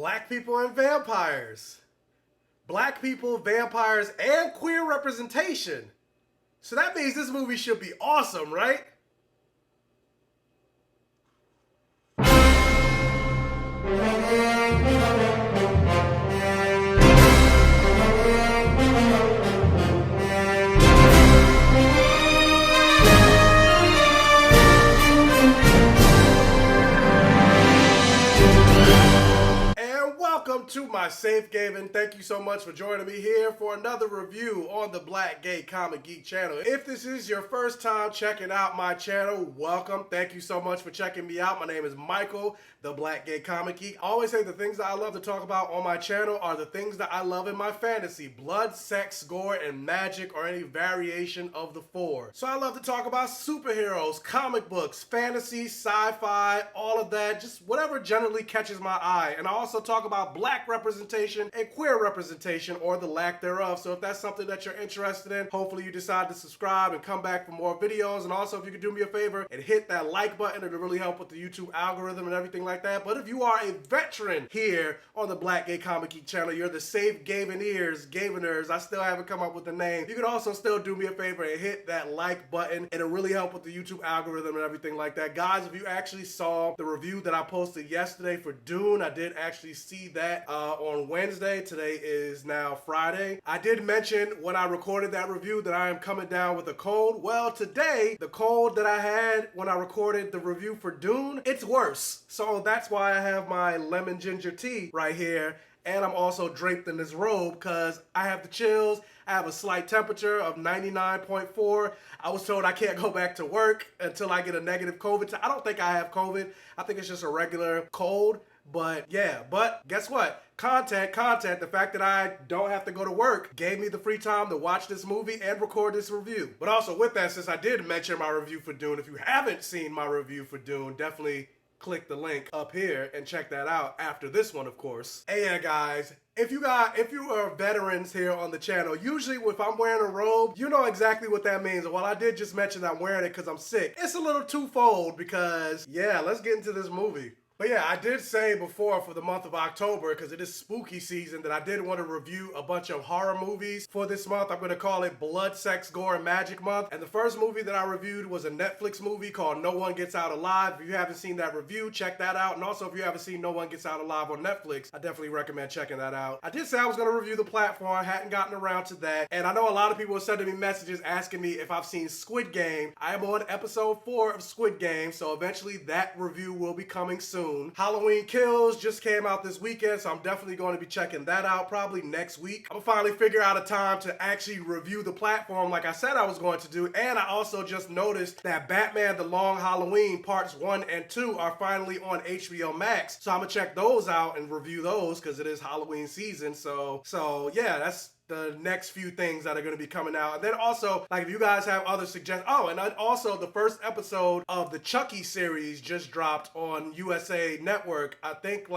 Black people and vampires. Black people, vampires, and queer representation. So that means this movie should be awesome, right? Welcome to my safe haven. Thank you so much for joining me here for another review on the Black Gay Comic Geek channel. If this is your first time checking out my channel, welcome. Thank you so much for checking me out. My name is Michael, the Black Gay Comic Geek. I always say the things that I love to talk about on my channel are the things that I love in my fantasy: blood, sex, gore, and magic, or any variation of the four. So I love to talk about superheroes, comic books, fantasy, sci-fi, all of that, just whatever generally catches my eye. And I also talk about black representation and queer representation, or the lack thereof. So if that's something that you're interested in, hopefully you decide to subscribe and come back for more videos. And also, if you could do me a favor and hit that like button, it'll really help with the YouTube algorithm and everything like that. But if you are a veteran here on the Black Gay Comic Geek channel, you're the safe Gaveners, I still haven't come up with a name. You can also still do me a favor and hit that like button. It'll really help with the YouTube algorithm and everything like that. Guys, if you actually saw the review that I posted yesterday for Dune, I did actually see that on Wednesday. Today is now Friday. I did mention when I recorded that review that I am coming down with a cold. Well, today, the cold that I had when I recorded the review for Dune, it's worse. So that's why I have my lemon ginger tea right here. And I'm also draped in this robe because I have the chills. I have a slight temperature of 99.4. I was told I can't go back to work until I get a negative COVID. I don't think I have COVID. I think it's just a regular cold. But yeah, but guess what? Content. The fact that I don't have to go to work gave me the free time to watch this movie and record this review. But also with that, since I did mention my review for Dune, if you haven't seen my review for Dune, definitely click the link up here and check that out after this one, of course. And yeah, guys, if you are veterans here on the channel, usually if I'm wearing a robe, you know exactly what that means. And while I did just mention I'm wearing it because I'm sick, it's a little twofold because, yeah, let's get into this movie. But yeah, I did say before for the month of October, because it is spooky season, that I did want to review a bunch of horror movies for this month. I'm going to call it Blood, Sex, Gore, and Magic Month. And the first movie that I reviewed was a Netflix movie called No One Gets Out Alive. If you haven't seen that review, check that out. And also, if you haven't seen No One Gets Out Alive on Netflix, I definitely recommend checking that out. I did say I was going to review the platform. I hadn't gotten around to that. And I know a lot of people are sending me messages asking me if I've seen Squid Game. I am on episode 4 of Squid Game, so eventually that review will be coming soon. Halloween Kills just came out this weekend, so I'm definitely going to be checking that out probably next week. I'm gonna finally figure out a time to actually review the platform like I said I was going to do. And I also just noticed that Batman The Long Halloween parts 1 and 2 are finally on HBO Max. So I'm gonna check those out and review those because it is Halloween season. So yeah, that's the next few things that are going to be coming out. And then also, like, if you guys have other suggestions. Oh, and also the first episode of the Chucky series just dropped on USA Network, I think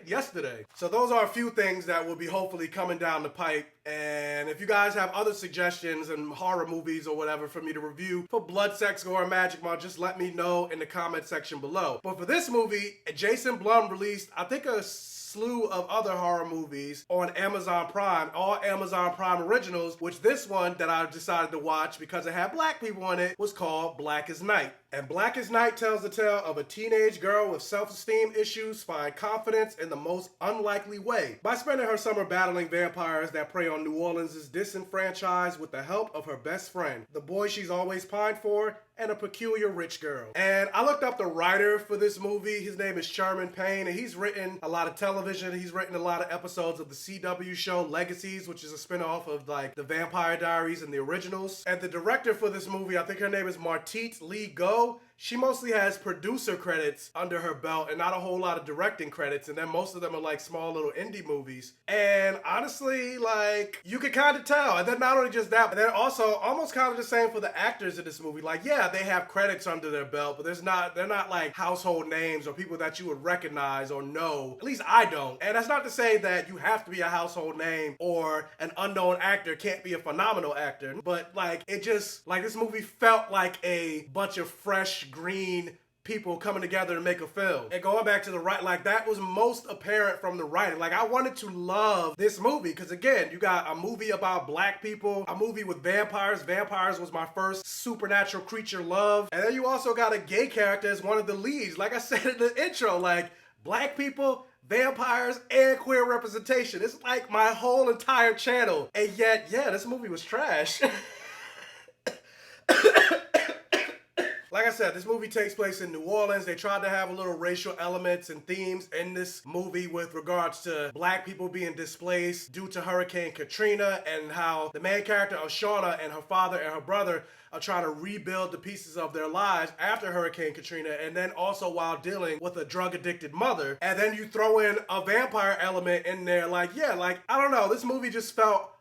yesterday. So those are a few things that will be hopefully coming down the pipe. And if you guys have other suggestions and horror movies or whatever for me to review for Blood, Sex, Gore, and Magic Month, just let me know in the comment section below. But for this movie, Jason Blum released, I think, a slew of other horror movies on Amazon Prime, all Amazon Prime originals, which this one that I decided to watch because it had black people in it was called Black as Night. And Black as Night tells the tale of a teenage girl with self-esteem issues find confidence in the most unlikely way by spending her summer battling vampires that prey on New Orleans' disenfranchised with the help of her best friend, the boy she's always pined for, and a peculiar rich girl. And I looked up the writer for this movie. His name is Sherman Payne, and he's written a lot of television. He's written a lot of episodes of the CW show Legacies, which is a spinoff of like the Vampire Diaries and the originals. And the director for this movie, I think her name is Martite Lee Go. She mostly has producer credits under her belt and not a whole lot of directing credits, and then most of them are like small little indie movies. And honestly, like, you could kind of tell. And then not only just that, but they're also almost kind of the same for the actors in this movie. Like, yeah, they have credits under their belt, but they're not like household names or people that you would recognize or know. At least I don't. And that's not to say that you have to be a household name or an unknown actor can't be a phenomenal actor, but like, it just, like, this movie felt like a bunch of fresh green people coming together to make a film. And going back to the right, like that was most apparent from the writing. Like I wanted to love this movie because again, you got a movie about black people, a movie with vampires. Vampires was my first supernatural creature love. And then you also got a gay character as one of the leads. Like I said in the intro, like black people, vampires, and queer representation. It's like my whole entire channel. And yet, yeah, this movie was trash. Like I said, this movie takes place in New Orleans. They tried to have a little racial elements and themes in this movie with regards to black people being displaced due to Hurricane Katrina and how the main character, Oshana, and her father and her brother are trying to rebuild the pieces of their lives after Hurricane Katrina, and then also while dealing with a drug-addicted mother. And then you throw in a vampire element in there. Like, yeah, like, I don't know. This movie just felt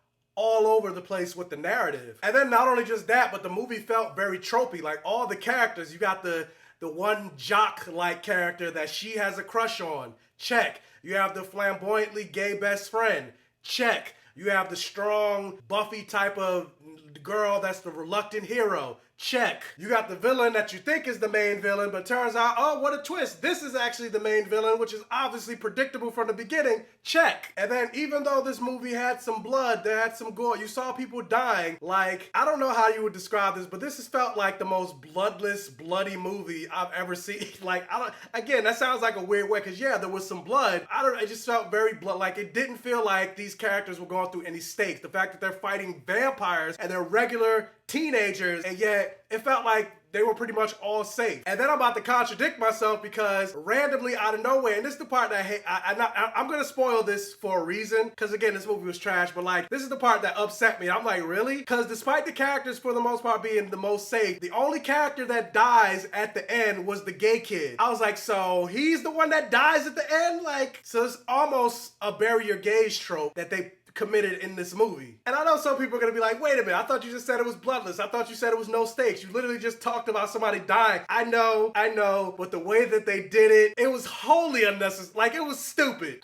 all over the place with the narrative. And then not only just that, but the movie felt very tropey. Like all the characters, you got the one jock-like character that she has a crush on. Check. You have the flamboyantly gay best friend. Check. You have the strong Buffy type of girl that's the reluctant hero. Check. You got the villain that you think is the main villain, but turns out, oh, what a twist. This is actually the main villain, which is obviously predictable from the beginning. Check. And then even though this movie had some blood, there had some gore, you saw people dying. Like, I don't know how you would describe this, but this has felt like the most bloodless, bloody movie I've ever seen. Like, again, that sounds like a weird way, because yeah, there was some blood. It just felt very like it didn't feel like these characters were going through any stakes. The fact that they're fighting vampires and they're regular teenagers, and yet it felt like they were pretty much all safe. And then I'm about to contradict myself because randomly out of nowhere, and this is the part that I hate, I'm gonna spoil this for a reason, because again, this movie was trash, but like, this is the part that upset me. I'm like, really? Because despite the characters for the most part being the most safe, the only character that dies at the end was the gay kid. I was like, so he's the one that dies at the end? Like, so it's almost a bury your gays trope that they committed in this movie. And I know some people are gonna be like, wait a minute, I thought you just said it was bloodless. I thought you said it was no stakes. You literally just talked about somebody dying. I know, but the way that they did it, it was wholly unnecessary. Like, it was stupid.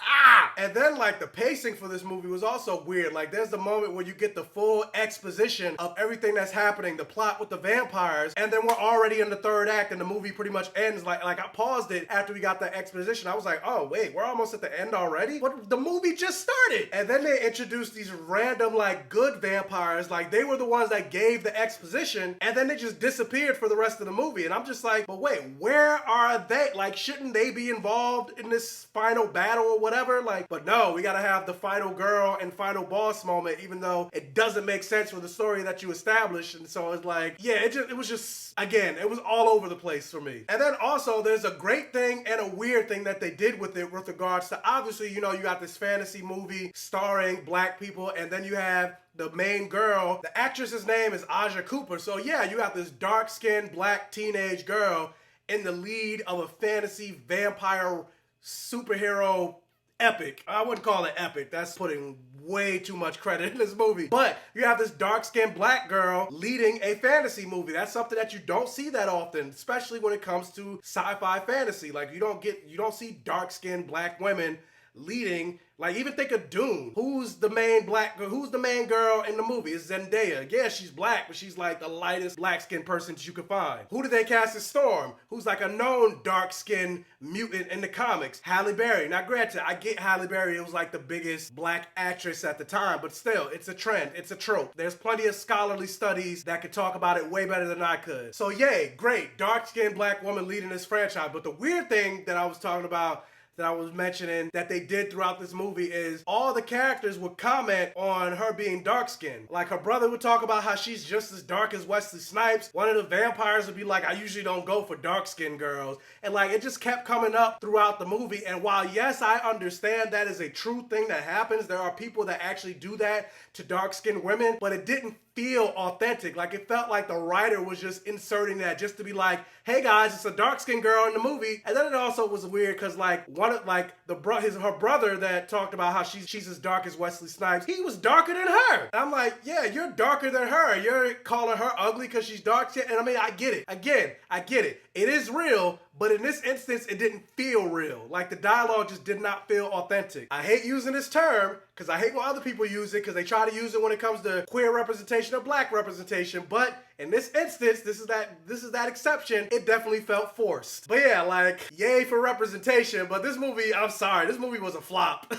And then like the pacing for this movie was also weird. Like there's the moment where you get the full exposition of everything that's happening, the plot with the vampires, and then we're already in the third act and the movie pretty much ends. Like I paused it after we got that exposition. I was like, oh wait, we're almost at the end already? But the movie just started. And then they introduced these random like good vampires. Like they were the ones that gave the exposition, and then they just disappeared for the rest of the movie. And I'm just like, but wait, where are they? Like, shouldn't they be involved in this final battle or whatever? Like, but no, we gotta have the final girl and final boss moment, even though it doesn't make sense for the story that you established. And so it's like, yeah, it was just, again, it was all over the place for me. And then also there's a great thing and a weird thing that they did with it with regards to, obviously, you know, you got this fantasy movie starring black people, and then you have the main girl. The actress's name is Aja Cooper. So yeah, you have this dark-skinned black teenage girl in the lead of a fantasy vampire superhero epic. I wouldn't call it epic. That's putting way too much credit in this movie. But you have this dark-skinned black girl leading a fantasy movie. That's something that you don't see that often, especially when it comes to sci-fi fantasy. Like you don't see dark-skinned black women leading. Like, even think of Dune. Who's the main girl in the movie? It's Zendaya. Yeah, she's black, but she's like the lightest black-skinned person you could find. Who did they cast as Storm? Who's like a known dark-skinned mutant in the comics? Halle Berry. Now, granted, I get Halle Berry. It was like the biggest black actress at the time, but still, it's a trend. It's a trope. There's plenty of scholarly studies that could talk about it way better than I could. So, yay, great. Dark-skinned black woman leading this franchise. But the weird thing that I was talking about, that I was mentioning, that they did throughout this movie is all the characters would comment on her being dark-skinned. Like her brother would talk about how she's just as dark as Wesley Snipes. One of the vampires would be like, I usually don't go for dark-skinned girls. And like, it just kept coming up throughout the movie. And while yes, I understand that is a true thing that happens, there are people that actually do that to dark-skinned women, but it didn't feel authentic. Like, it felt like the writer was just inserting that just to be like, hey guys, it's a dark-skinned girl in the movie. And then it also was weird because like her brother that talked about how she's as dark as Wesley Snipes, he was darker than her. And I'm like, yeah, you're darker than her. You're calling her ugly because she's dark. And I mean, I get it. Again, I get it. It is real, but in this instance, it didn't feel real. Like the dialogue just did not feel authentic. I hate using this term because I hate when other people use it because they try to use it when it comes to queer representation or black representation. But in this instance, this is that exception. It definitely felt forced. But yeah, like, yay for representation. But this movie, I'm sorry, this movie was a flop.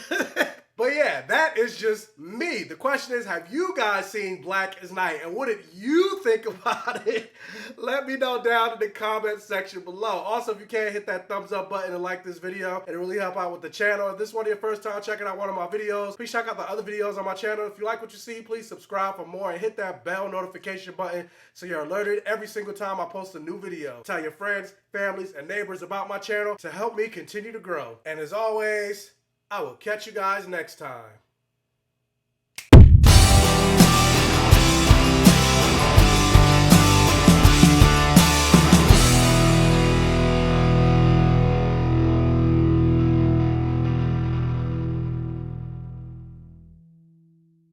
But yeah, that is just me. The question is, have you guys seen Black as Night? And what did you think about it? Let me know down in the comment section below. Also, if you can, hit that thumbs up button and like this video. It'll really help out with the channel. If this is one of your first time checking out one of my videos, please check out the other videos on my channel. If you like what you see, please subscribe for more and hit that bell notification button so you're alerted every single time I post a new video. Tell your friends, families, and neighbors about my channel to help me continue to grow. And as always, I will catch you guys next time.